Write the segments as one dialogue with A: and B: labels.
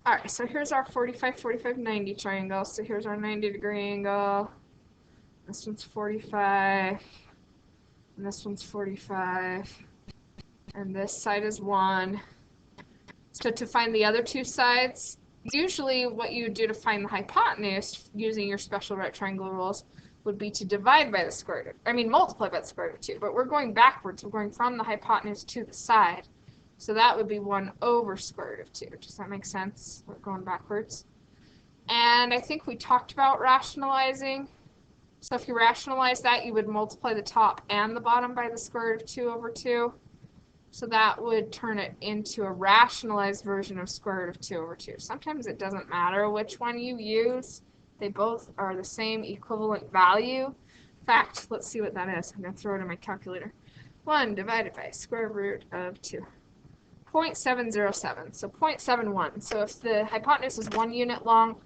A: All right, so here's our 45, 45, 90 triangle. So here's our 90-degree angle. This one's 45, and this one's 45, and this side is 1. So to find the other two sides, usually what you would do to find the hypotenuse using your special right triangle rules would be to divide by the square root. I mean, multiply by the square root of 2, but we're going backwards. We're going from the hypotenuse to the side. So that would be 1 over square root of 2. Does that make sense? We're going backwards. And I think we talked about rationalizing. So if you rationalize that, you would multiply the top and the bottom by the square root of 2 over 2. So that would turn it into a rationalized version of square root of 2 over 2. Sometimes it doesn't matter which one you use. They both are the same equivalent value. In fact, let's see what that is. I'm going to throw it in my calculator. 1 divided by square root of 2. 0.707, so 0.71. So if the hypotenuse is 1 unit long,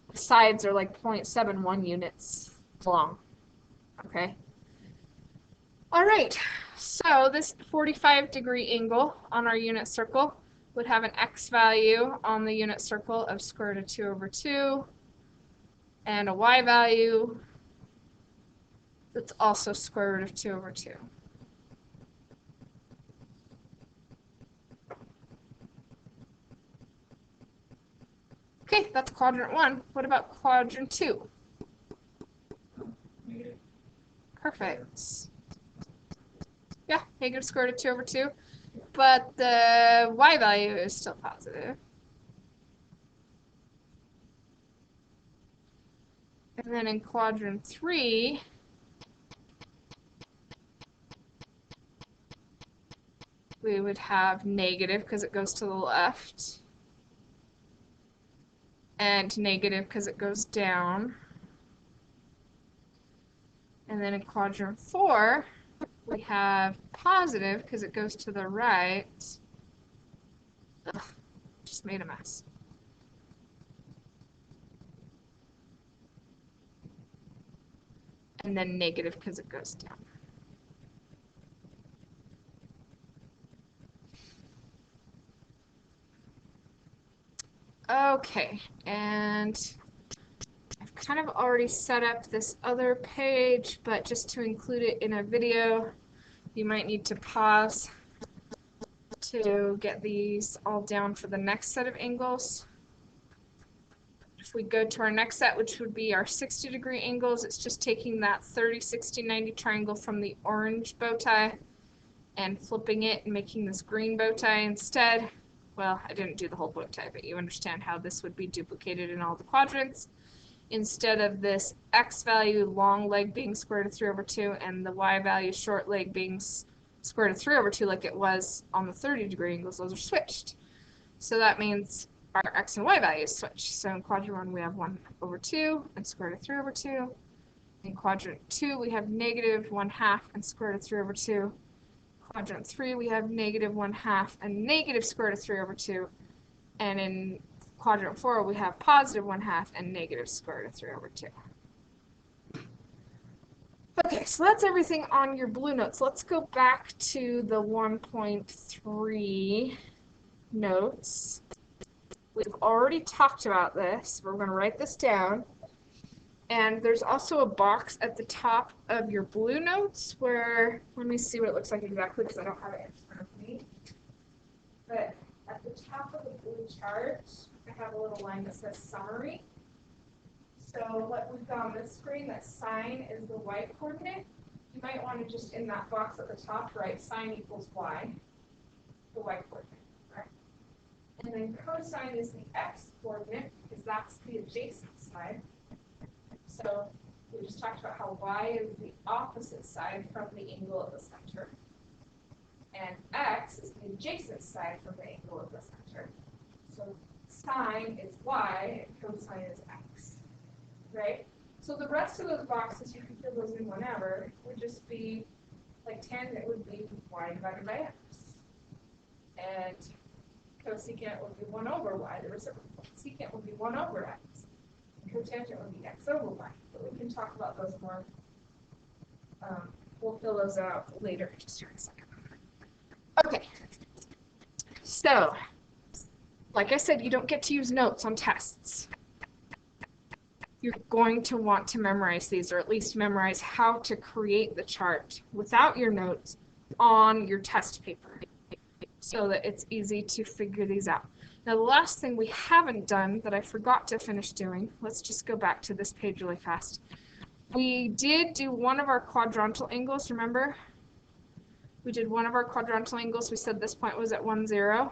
A: the sides are like 0.71 units long. Okay? All right. So this 45-degree angle on our unit circle would have an x value on the unit circle of square root of 2 over 2 and a y value that's also square root of 2 over 2. Okay, that's quadrant 1. What about quadrant 2? Perfect. Yeah, negative square root of 2 over 2. But the y value is still positive. And then in quadrant 3, we would have negative because it goes to the left, and negative because it goes down. And then in quadrant 4, we have positive because it goes to the right. Ugh, just made a mess. And then negative because it goes down. Okay, and I've kind of already set up this other page, but just to include it in a video, you might need to pause to get these all down for the next set of angles. If we go to our next set, which would be our 60-degree angles, it's just taking that 30, 60, 90 triangle from the orange bow tie and flipping it and making this green bow tie instead. Well, I didn't do the whole bow tie, but you understand how this would be duplicated in all the quadrants. Instead of this x value long leg being square root of 3 over 2 and the y value short leg being square root of 3 over 2 like it was on the 30-degree angles, those are switched. So that means our x and y values switch. So in quadrant 1 we have 1 over 2 and square root of 3 over 2. In quadrant 2 we have negative 1/2 and square root of 3 over 2. Quadrant 3 we have negative 1/2 and negative square root of 3 over 2. And in quadrant 4 we have positive 1/2 and negative square root of 3 over 2. Okay, so that's everything on your blue notes. Let's go back to the 1.3 notes. We've already talked about this. We're going to write this down. And there's also a box at the top of your blue notes where, let me see what it looks like exactly because I don't have it in front of me. But at the top of the blue chart, I have a little line that says summary. So what we've got on this screen, that sine is the y coordinate. You might want to just in that box at the top write sine equals y, the y coordinate, right? And then cosine is the x coordinate because that's the adjacent side. So we just talked about how y is the opposite side from the angle of the center. And x is the adjacent side from the angle of the center. So sine is y and cosine is x, right? So the rest of those boxes, you can fill those in whenever, would just be like tangent would be y divided by x. And cosecant would be 1 over y. The reciprocal secant would be 1 over x. And cotangent would be x over y. But we can talk about those more. We'll fill those out later, just here in a second. Okay. So Like I said, you don't get to use notes on tests. You're going to want to memorize these, or at least memorize how to create the chart without your notes on your test paper, so that it's easy to figure these out. Now, the last thing we haven't done that I forgot to finish doing, let's just go back to this page really fast. We did do one of our quadrantal angles, remember? We did one of our quadrantal angles. We said this point was at 1, 0.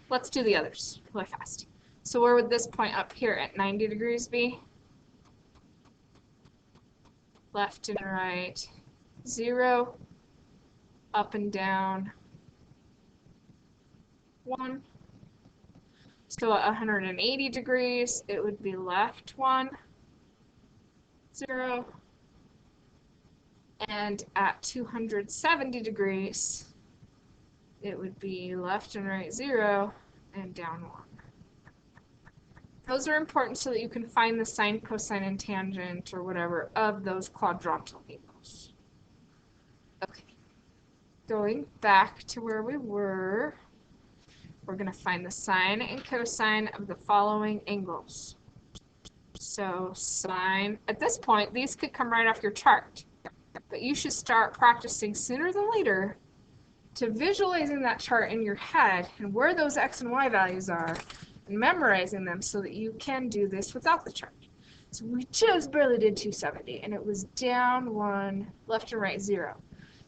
A: Let's do the others really fast. So where would this point up here at 90 degrees be? Left and right, 0, up and down, 1. So at 180 degrees, it would be left 1, 0. And at 270 degrees, it would be left and right 0 and down 1. Those are important so that you can find the sine, cosine, and tangent, or whatever, of those quadrantal angles. Okay, going back to where we were, we're going to find the sine and cosine of the following angles. So sine, at this point, these could come right off your chart, but you should start practicing sooner than later to visualizing that chart in your head and where those x and y values are, and memorizing them so that you can do this without the chart. So we just barely did 270, and it was down 1, left and right 0.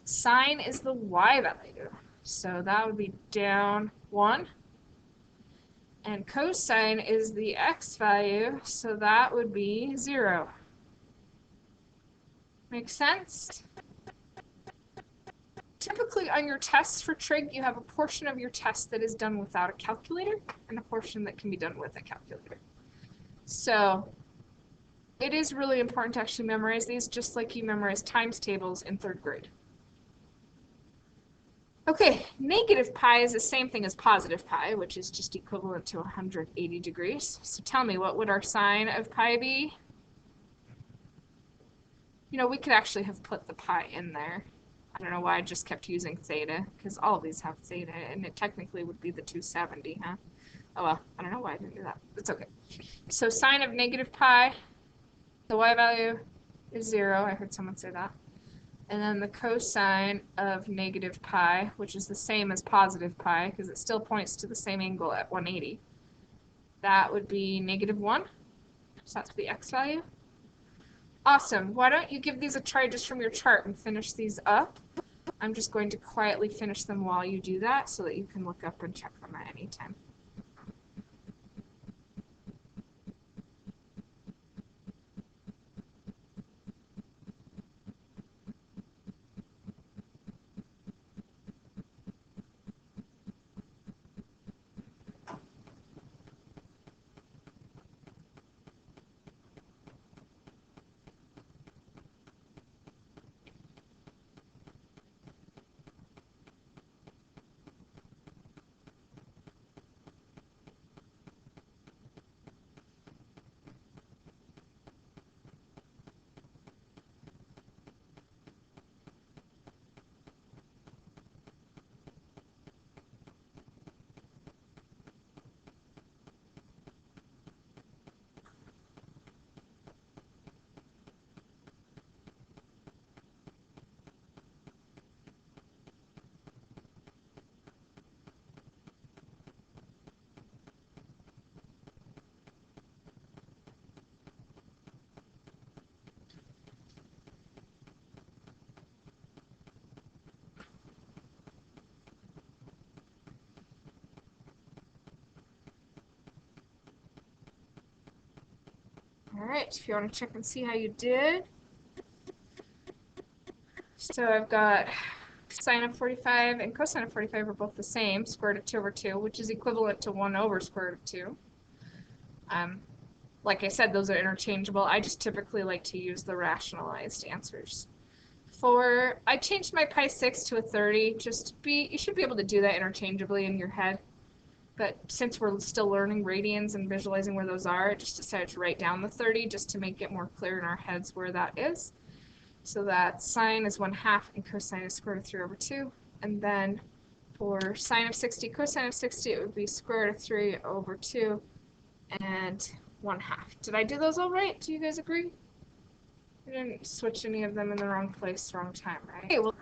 A: Sine is the y value, so that would be down 1. And cosine is the x value, so that would be 0. Make sense? Typically on your tests for trig, you have a portion of your test that is done without a calculator and a portion that can be done with a calculator. So it is really important to actually memorize these, just like you memorize times tables in 3rd grade. Okay, negative pi is the same thing as positive pi, which is just equivalent to 180 degrees. So tell me, what would our sine of pi be? You know, we could actually have put the pi in there. I don't know why I just kept using theta, because all of these have theta, and it technically would be the 270, huh? Oh well, I don't know why I didn't do that. It's okay. So sine of negative pi, the y value is 0. I heard someone say that. And then the cosine of negative pi, which is the same as positive pi, because it still points to the same angle at 180. That would be -1. So that's the x value. Awesome. Why don't you give these a try just from your chart and finish these up? I'm just going to quietly finish them while you do that so that you can look up and check them at any time. Alright, if you want to check and see how you did. So I've got sine of 45 and cosine of 45 are both the same, square root of 2 over 2, which is equivalent to 1 over square root of 2. Like I said, those are interchangeable. I just typically like to use the rationalized answers. I changed my pi 6 to a 30. You should be able to do that interchangeably in your head. But since we're still learning radians and visualizing where those are, I just decided to write down the 30 just to make it more clear in our heads where that is. So that sine is 1/2 and cosine is square root of 3 over 2. And then for sine of 60, cosine of 60, it would be square root of 3 over 2 and 1/2. Did I do those all right? Do you guys agree? I didn't switch any of them in the wrong place, wrong time, right? Okay, well,